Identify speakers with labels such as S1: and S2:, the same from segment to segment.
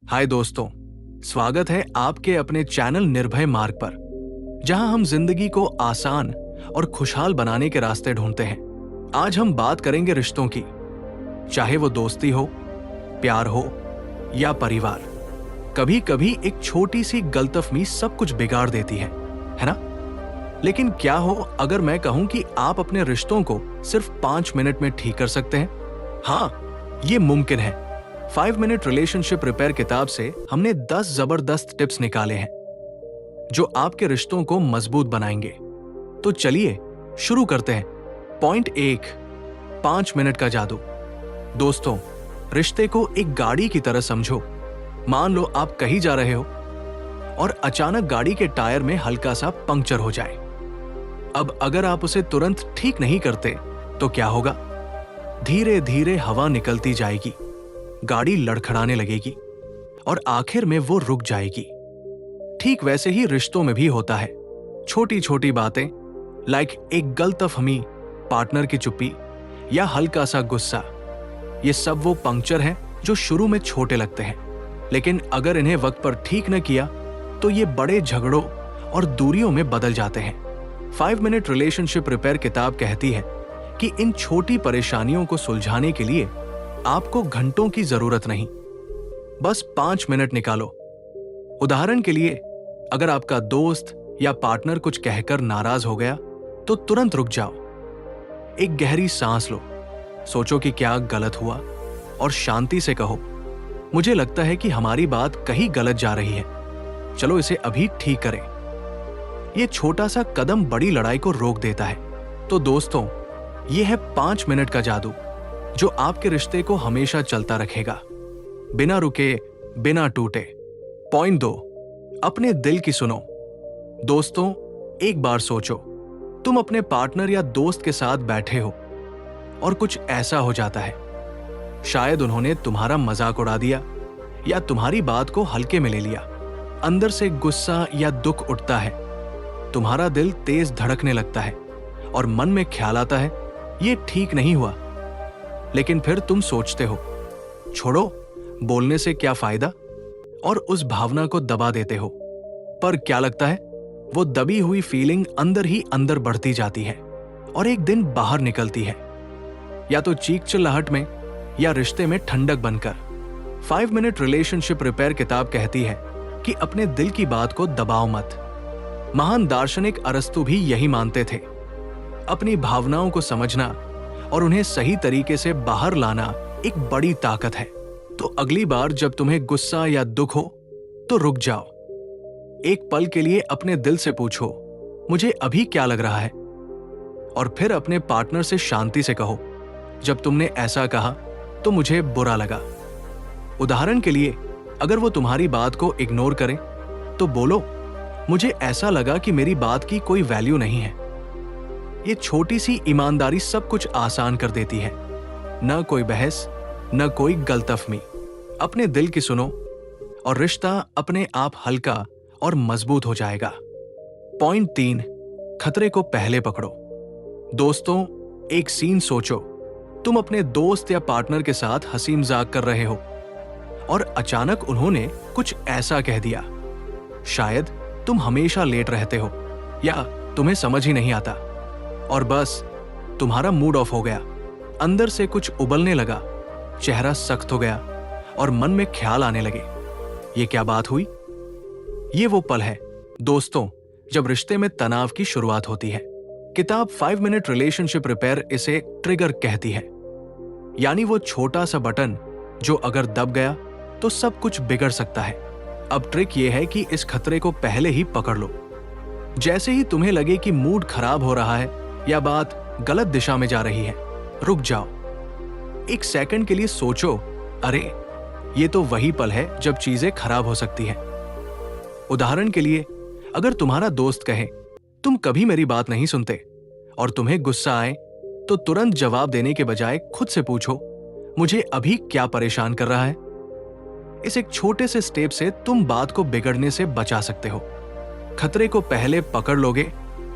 S1: हाय दोस्तों, स्वागत है आपके अपने चैनल निर्भय मार्ग पर, जहां हम जिंदगी को आसान और खुशहाल बनाने के रास्ते ढूंढते हैं। आज हम बात करेंगे रिश्तों की, चाहे वो दोस्ती हो, प्यार हो या परिवार। कभी कभी एक छोटी सी गलतफहमी सब कुछ बिगाड़ देती है ना? लेकिन क्या हो अगर मैं कहूं कि आप अपने रिश्तों को सिर्फ 5 मिनट में ठीक कर सकते हैं? हाँ, ये मुमकिन है। 5 मिनट रिलेशनशिप रिपेयर किताब से हमने 10 जबरदस्त टिप्स निकाले हैं जो आपके रिश्तों को मजबूत बनाएंगे। तो चलिए शुरू करते हैं। पॉइंट 1, 5 मिनट का जादू। दोस्तों, रिश्ते को एक गाड़ी की तरह समझो। मान लो आप कहीं जा रहे हो और अचानक गाड़ी के टायर में हल्का सा पंक्चर हो जाए। अब अगर आप उसे तुरंत ठीक नहीं करते तो क्या होगा? धीरे धीरे हवा निकलती जाएगी, गाड़ी लड़खड़ाने लगेगी और आखिर में वो रुक जाएगी। ठीक वैसे ही रिश्तों में भी होता है। छोटी छोटी बातें लाइक एक गलतफहमी, पार्टनर की चुप्पी या हल्का सा गुस्सा, ये सब वो पंक्चर हैं जो शुरू में छोटे लगते हैं, लेकिन अगर इन्हें वक्त पर ठीक न किया तो ये बड़े झगड़ों और दूरियों में बदल जाते हैं। 5 मिनट रिलेशनशिप रिपेयर किताब कहती है कि इन छोटी परेशानियों को सुलझाने के लिए आपको घंटों की जरूरत नहीं, बस 5 मिनट निकालो। उदाहरण के लिए, अगर आपका दोस्त या पार्टनर कुछ कहकर नाराज हो गया तो तुरंत रुक जाओ, एक गहरी सांस लो, सोचो कि क्या गलत हुआ और शांति से कहो, मुझे लगता है कि हमारी बात कहीं गलत जा रही है, चलो इसे अभी ठीक करें। यह छोटा सा कदम बड़ी लड़ाई को रोक देता है। तो दोस्तों, यह है 5 मिनट का जादू जो आपके रिश्ते को हमेशा चलता रखेगा, बिना रुके, बिना टूटे। पॉइंट 2, अपने दिल की सुनो। दोस्तों, एक बार सोचो, तुम अपने पार्टनर या दोस्त के साथ बैठे हो और कुछ ऐसा हो जाता है। शायद उन्होंने तुम्हारा मजाक उड़ा दिया या तुम्हारी बात को हल्के में ले लिया। अंदर से गुस्सा या दुख उठता है, तुम्हारा दिल तेज धड़कने लगता है और मन में ख्याल आता है ये ठीक नहीं हुआ। लेकिन फिर तुम सोचते हो, छोड़ो, बोलने से क्या फायदा, और उस भावना को दबा देते हो। पर क्या लगता है, वो दबी हुई फीलिंग अंदर ही अंदर बढ़ती जाती है और एक दिन बाहर निकलती है, या तो चीख चिल्लाहट में या रिश्ते में ठंडक बनकर। 5 मिनट रिलेशनशिप रिपेयर किताब कहती है कि अपने दिल की बात को दबाओ मत। महान दार्शनिक अरस्तु भी यही मानते थे। अपनी भावनाओं को समझना और उन्हें सही तरीके से बाहर लाना एक बड़ी ताकत है। तो अगली बार जब तुम्हें गुस्सा या दुख हो तो रुक जाओ, एक पल के लिए अपने दिल से पूछो, मुझे अभी क्या लग रहा है, और फिर अपने पार्टनर से शांति से कहो, जब तुमने ऐसा कहा तो मुझे बुरा लगा। उदाहरण के लिए, अगर वो तुम्हारी बात को इग्नोर करें तो बोलो, मुझे ऐसा लगा कि मेरी बात की कोई वैल्यू नहीं है। ये छोटी सी ईमानदारी सब कुछ आसान कर देती है। न कोई बहस, न कोई गलतफहमी। अपने दिल की सुनो और रिश्ता अपने आप हल्का और मजबूत हो जाएगा। पॉइंट 3, खतरे को पहले पकड़ो। दोस्तों, एक सीन सोचो, तुम अपने दोस्त या पार्टनर के साथ हंसी मजाक कर रहे हो और अचानक उन्होंने कुछ ऐसा कह दिया। शायद तुम हमेशा लेट रहते हो या तुम्हें समझ ही नहीं आता, और बस तुम्हारा मूड ऑफ हो गया, अंदर से कुछ उबलने लगा, चेहरा सख्त हो गया और मन में ख्याल आने लगे, ये क्या बात हुई? ये वो पल है दोस्तों जब रिश्ते में तनाव की शुरुआत होती है। किताब 5 मिनट रिलेशनशिप रिपेयर इसे ट्रिगर कहती है, यानी वो छोटा सा बटन जो अगर दब गया तो सब कुछ बिगड़ सकता है। अब ट्रिक ये है कि इस खतरे को पहले ही पकड़ लो। जैसे ही तुम्हें लगे कि मूड खराब हो रहा है या बात गलत दिशा में जा रही है, रुक जाओ, एक सेकंड के लिए सोचो, अरे ये तो वही पल है जब चीजें खराब हो सकती हैं। उदाहरण के लिए, अगर तुम्हारा दोस्त कहे, तुम कभी मेरी बात नहीं सुनते, और तुम्हें गुस्सा आए तो तुरंत जवाब देने के बजाय खुद से पूछो, मुझे अभी क्या परेशान कर रहा है? इस एक छोटे से स्टेप से तुम बात को बिगड़ने से बचा सकते हो। खतरे को पहले पकड़ लोगे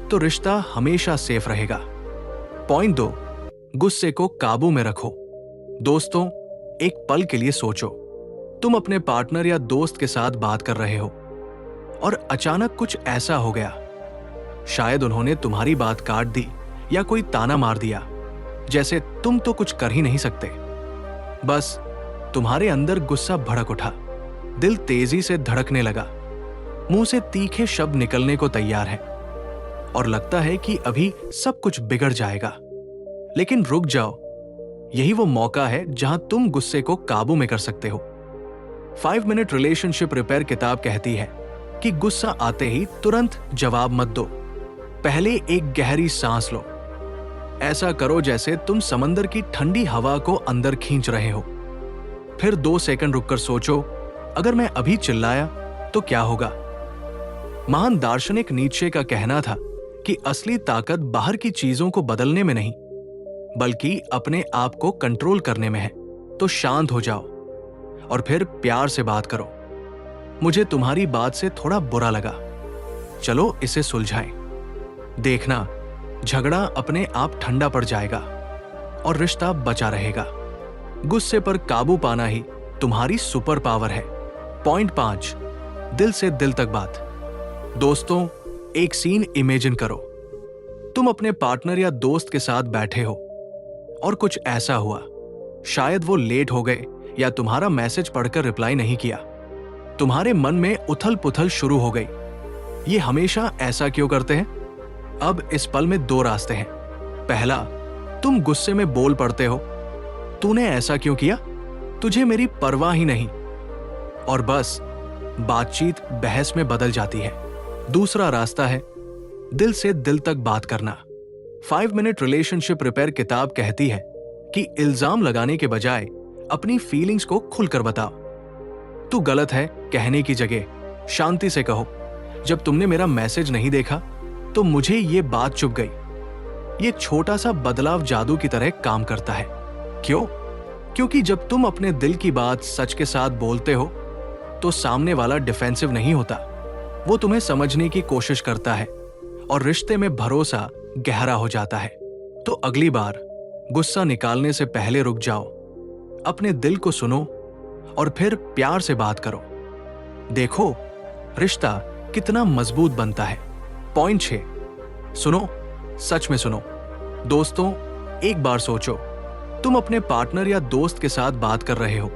S1: तो रिश्ता हमेशा सेफ रहेगा। पॉइंट 2, गुस्से को काबू में रखो। दोस्तों, एक पल के लिए सोचो, तुम अपने पार्टनर या दोस्त के साथ बात कर रहे हो और अचानक कुछ ऐसा हो गया। शायद उन्होंने तुम्हारी बात काट दी या कोई ताना मार दिया, जैसे तुम तो कुछ कर ही नहीं सकते। बस तुम्हारे अंदर गुस्सा भड़क उठा, दिल तेजी से धड़कने लगा, मुंह से तीखे शब्द निकलने को तैयार है और लगता है कि अभी सब कुछ बिगड़ जाएगा। लेकिन रुक जाओ, यही वो मौका है जहां तुम गुस्से को काबू में कर सकते हो। 5 मिनट रिलेशनशिप रिपेयर किताब कहती है कि गुस्सा आते ही तुरंत जवाब मत दो, पहले एक गहरी सांस लो। ऐसा करो जैसे तुम समंदर की ठंडी हवा को अंदर खींच रहे हो। फिर 2 सेकंड रुककर सोचो, अगर मैं अभी चिल्लाया तो क्या होगा। महान दार्शनिक नीत्शे का कहना था कि असली ताकत बाहर की चीजों को बदलने में नहीं, बल्कि अपने आप को कंट्रोल करने में है। तो शांत हो जाओ और फिर प्यार से बात करो। मुझे तुम्हारी बात से थोड़ा बुरा लगा, चलो इसे सुलझाएं। देखना, झगड़ा अपने आप ठंडा पड़ जाएगा और रिश्ता बचा रहेगा। गुस्से पर काबू पाना ही तुम्हारी सुपर पावर है। पॉइंट 5, दिल से दिल तक बात। दोस्तों, एक सीन इमेजिन करो। तुम अपने पार्टनर या दोस्त के साथ बैठे हो और कुछ ऐसा हुआ। शायद वो लेट हो गए या तुम्हारा मैसेज पढ़कर रिप्लाई नहीं किया। तुम्हारे मन में उथल पुथल शुरू हो गई। ये हमेशा ऐसा क्यों करते हैं? अब इस पल में 2 रास्ते हैं। पहला, तुम गुस्से में बोल पड़ते हो, तूने ऐसा क्यों किया, तुझे मेरी परवाह ही नहीं, और बस बातचीत बहस में बदल जाती है। दूसरा रास्ता है दिल से दिल तक बात करना। 5 मिनट रिलेशनशिप रिपेयर किताब कहती है कि इल्जाम लगाने के बजाय अपनी फीलिंग्स को खुलकर बताओ। तू गलत है कहने की जगह शांति से कहो, जब तुमने मेरा मैसेज नहीं देखा तो मुझे ये बात चुभ गई। ये छोटा सा बदलाव जादू की तरह काम करता है। क्यों? क्योंकि जब तुम अपने दिल की बात सच के साथ बोलते हो तो सामने वाला डिफेंसिव नहीं होता, वो तुम्हें समझने की कोशिश करता है और रिश्ते में भरोसा गहरा हो जाता है। तो अगली बार गुस्सा निकालने से पहले रुक जाओ, अपने दिल को सुनो और फिर प्यार से बात करो। देखो रिश्ता कितना मजबूत बनता है। पॉइंट 6, सुनो, सच में सुनो। दोस्तों, एक बार सोचो, तुम अपने पार्टनर या दोस्त के साथ बात कर रहे हो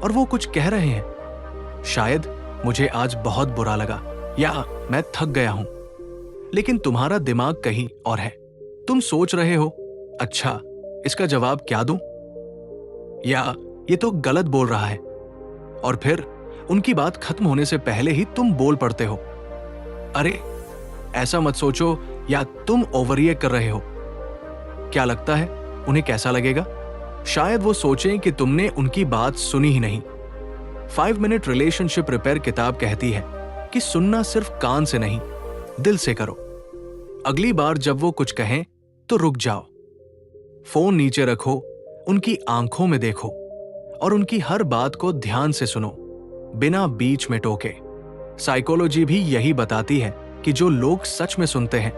S1: और वो कुछ कह रहे हैं, शायद मुझे आज बहुत बुरा लगा या मैं थक गया हूं, लेकिन तुम्हारा दिमाग कहीं और है। तुम सोच रहे हो, अच्छा इसका जवाब क्या दूं, या ये तो गलत बोल रहा है, और फिर उनकी बात खत्म होने से पहले ही तुम बोल पड़ते हो, अरे ऐसा मत सोचो, या तुम ओवररिएक्ट कर रहे हो। क्या लगता है उन्हें कैसा लगेगा? शायद वो सोचें कि तुमने उनकी बात सुनी ही नहीं। 5 मिनट रिलेशनशिप रिपेयर किताब कहती है कि सुनना सिर्फ कान से नहीं, दिल से करो। अगली बार जब वो कुछ कहें तो रुक जाओ, फोन नीचे रखो, उनकी आंखों में देखो और उनकी हर बात को ध्यान से सुनो, बिना बीच में टोके। साइकोलॉजी भी यही बताती है कि जो लोग सच में सुनते हैं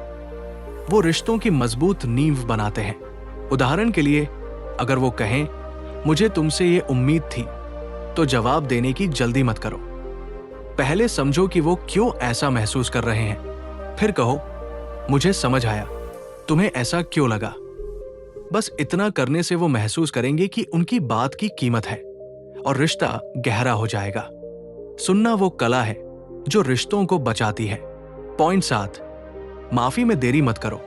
S1: वो रिश्तों की मजबूत नींव बनाते हैं। उदाहरण के लिए, अगर वो कहें, मुझे तुमसे ये उम्मीद थी, तो जवाब देने की जल्दी मत करो। पहले समझो कि वो क्यों ऐसा महसूस कर रहे हैं, फिर कहो, मुझे समझ आया, तुम्हें ऐसा क्यों लगा। बस इतना करने से वो महसूस करेंगे कि उनकी बात की कीमत है और रिश्ता गहरा हो जाएगा। सुनना वो कला है जो रिश्तों को बचाती है। पॉइंट 7, माफी में देरी मत करो।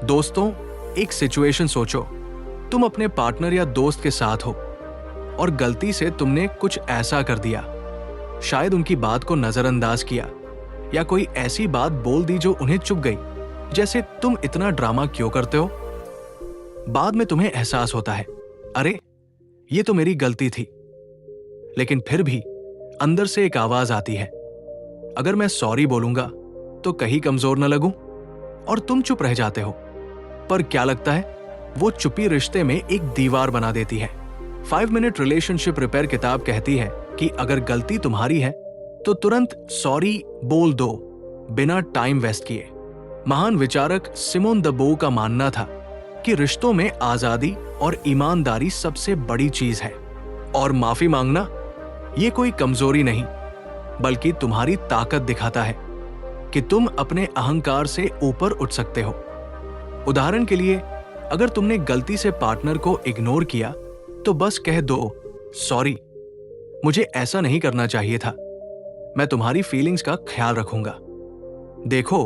S1: दोस्तों, एक सिचुएशन सोचो, तुम अपने पार्टनर या दोस्त के साथ हो और गलती से तुमने कुछ ऐसा कर दिया, शायद उनकी बात को नजरअंदाज किया या कोई ऐसी बात बोल दी जो उन्हें चुभ गई, जैसे तुम इतना ड्रामा क्यों करते हो। बाद में तुम्हें एहसास होता है, अरे ये तो मेरी गलती थी, लेकिन फिर भी अंदर से एक आवाज आती है, अगर मैं सॉरी बोलूंगा तो कहीं कमजोर न लगूं, और तुम चुप रह जाते हो। पर क्या लगता है, वो चुप्पी रिश्ते में एक दीवार बना देती है। 5 मिनट रिलेशनशिप रिपेयर किताब कहती है कि अगर गलती तुम्हारी है तो तुरंत सॉरी बोल दो, बिना टाइम वेस्ट किए। महान विचारक सिमोन द बो का मानना था कि रिश्तों में आजादी और ईमानदारी सबसे बड़ी चीज है, और माफी मांगना ये कोई कमजोरी नहीं, बल्कि तुम्हारी ताकत दिखाता है कि तुम अपने अहंकार से ऊपर उठ सकते हो। उदाहरण के लिए, अगर तुमने गलती से पार्टनर को इग्नोर किया तो बस कह दो, सॉरी, मुझे ऐसा नहीं करना चाहिए था, मैं तुम्हारी फीलिंग्स का ख्याल रखूंगा। देखो,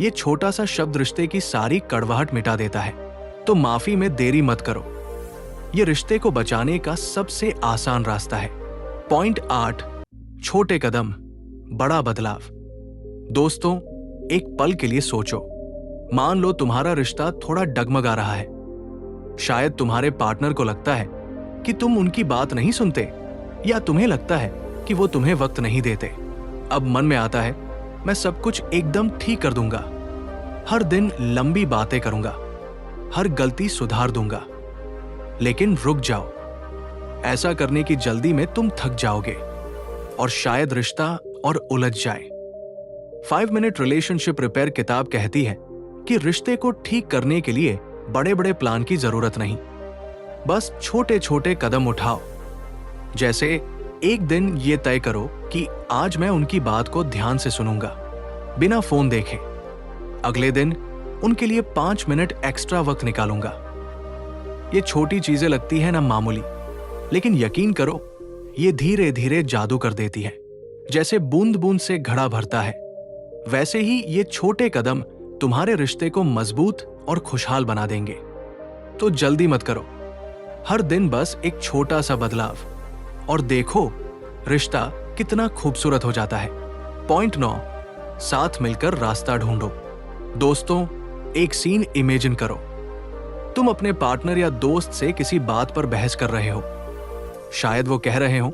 S1: ये छोटा सा शब्द रिश्ते की सारी कड़वाहट मिटा देता है। तो माफी में देरी मत करो, ये रिश्ते को बचाने का सबसे आसान रास्ता है। पॉइंट 8, छोटे कदम, बड़ा बदलाव। दोस्तों, एक पल के लिए सोचो। मान लो तुम्हारा रिश्ता थोड़ा डगमगा रहा है। शायद तुम्हारे पार्टनर को लगता है कि तुम उनकी बात नहीं सुनते, या तुम्हें लगता है कि वो तुम्हें वक्त नहीं देते। अब मन में आता है, मैं सब कुछ एकदम ठीक कर दूंगा, हर दिन लंबी बातें करूंगा, हर गलती सुधार दूंगा। लेकिन रुक जाओ, ऐसा करने की जल्दी में तुम थक जाओगे और शायद रिश्ता और उलझ जाए। 5 मिनट रिलेशनशिप रिपेयर किताब कहती है कि रिश्ते को ठीक करने के लिए बड़े बड़े प्लान की जरूरत नहीं, बस छोटे छोटे कदम उठाओ। जैसे एक दिन ये तय करो कि आज मैं उनकी बात को ध्यान से सुनूंगा, बिना फोन देखे। अगले दिन उनके लिए 5 मिनट एक्स्ट्रा वक्त निकालूंगा। ये छोटी चीजें लगती है ना मामूली, लेकिन यकीन करो, ये धीरे धीरे जादू कर देती है। जैसे बूंद बूंद से घड़ा भरता है, वैसे ही ये छोटे कदम तुम्हारे रिश्ते को मजबूत और खुशहाल बना देंगे। तो जल्दी मत करो, हर दिन बस एक छोटा सा बदलाव, और देखो रिश्ता कितना खूबसूरत हो जाता है। पॉइंट 9, साथ मिलकर रास्ता ढूंढो। दोस्तों, एक सीन इमेजिन करो। तुम अपने पार्टनर या दोस्त से किसी बात पर बहस कर रहे हो। शायद वो कह रहे हो,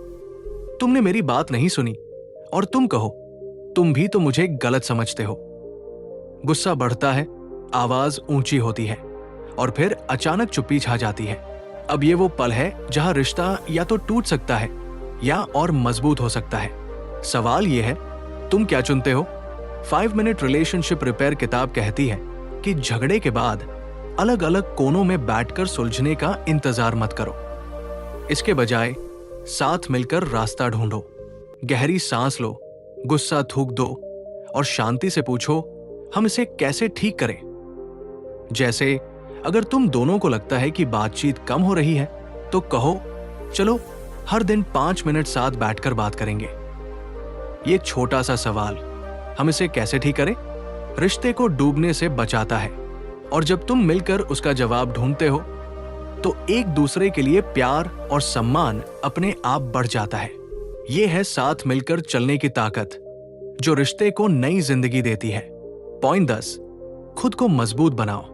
S1: तुमने मेरी बात नहीं सुनी, और तुम कहो, तुम भी तो मुझे गलत समझते हो। गुस्सा बढ़ता है, आवाज ऊंची होती है, और फिर अचानक चुप्पी छा जाती है। अब ये वो पल है जहां रिश्ता या तो टूट सकता है या और मजबूत हो सकता है। सवाल ये है, तुम क्या चुनते हो? 5 मिनट रिलेशनशिप रिपेयर किताब कहती है कि झगड़े के बाद अलग अलग कोनों में बैठकर सुलझने का इंतजार मत करो। इसके बजाय साथ मिलकर रास्ता ढूंढो। गहरी सांस लो, गुस्सा थूक दो और शांति से पूछो, हम इसे कैसे ठीक करें? जैसे अगर तुम दोनों को लगता है कि बातचीत कम हो रही है, तो कहो, चलो हर दिन 5 मिनट साथ बैठकर बात करेंगे। ये छोटा सा सवाल, हम इसे कैसे ठीक करें, रिश्ते को डूबने से बचाता है। और जब तुम मिलकर उसका जवाब ढूंढते हो, तो एक दूसरे के लिए प्यार और सम्मान अपने आप बढ़ जाता है। ये है साथ मिलकर चलने की ताकत, जो रिश्ते को नई जिंदगी देती है। पॉइंट 10, खुद को मजबूत बनाओ।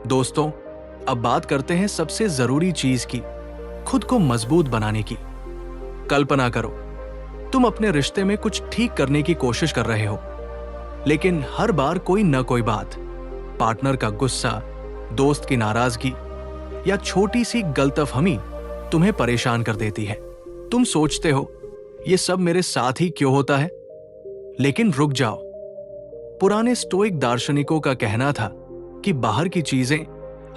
S1: दोस्तों, अब बात करते हैं सबसे जरूरी चीज की, खुद को मजबूत बनाने की। कल्पना करो, तुम अपने रिश्ते में कुछ ठीक करने की कोशिश कर रहे हो, लेकिन हर बार कोई न कोई बात, पार्टनर का गुस्सा, दोस्त की नाराजगी या छोटी सी गलतफहमी तुम्हें परेशान कर देती है। तुम सोचते हो, ये सब मेरे साथ ही क्यों होता है? लेकिन रुक जाओ। पुराने स्टोइक दार्शनिकों का कहना था कि बाहर की चीजें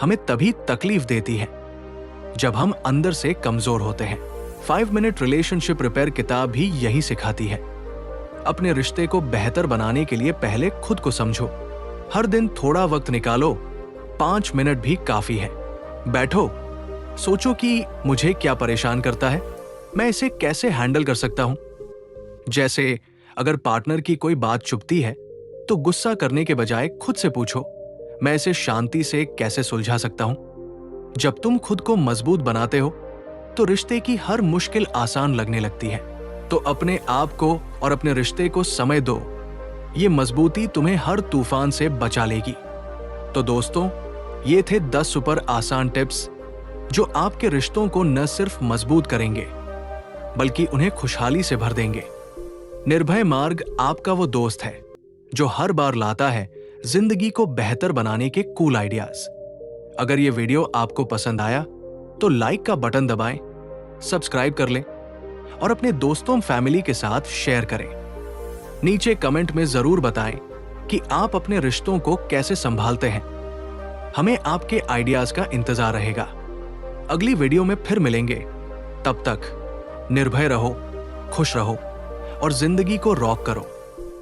S1: हमें तभी तकलीफ देती हैं जब हम अंदर से कमजोर होते हैं। 5 मिनट रिलेशनशिप रिपेयर किताब भी यही सिखाती है। अपने रिश्ते को बेहतर बनाने के लिए पहले खुद को समझो। हर दिन थोड़ा वक्त निकालो, 5 मिनट भी काफी है। बैठो, सोचो कि मुझे क्या परेशान करता है, मैं इसे कैसे हैंडल कर सकता हूं। जैसे अगर पार्टनर की कोई बात चुभती है, तो गुस्सा करने के बजाय खुद से पूछो, मैं इसे शांति से कैसे सुलझा सकता हूं। जब तुम खुद को मजबूत बनाते हो, तो रिश्ते की हर मुश्किल आसान लगने लगती है। तो अपने आप को और अपने रिश्ते को समय दो, ये मजबूती तुम्हें हर तूफान से बचा लेगी। तो दोस्तों, ये थे 10 सुपर आसान टिप्स जो आपके रिश्तों को न सिर्फ मजबूत करेंगे, बल्कि उन्हें खुशहाली से भर देंगे। निर्भय मार्ग आपका वो दोस्त है जो हर बार लाता है जिंदगी को बेहतर बनाने के कूल आइडियाज। अगर ये वीडियो आपको पसंद आया तो लाइक का बटन दबाएं, सब्सक्राइब कर लें और अपने दोस्तों फैमिली के साथ शेयर करें। नीचे कमेंट में जरूर बताएं कि आप अपने रिश्तों को कैसे संभालते हैं। हमें आपके आइडियाज का इंतजार रहेगा। अगली वीडियो में फिर मिलेंगे, तब तक निर्भय रहो, खुश रहो और जिंदगी को रॉक करो।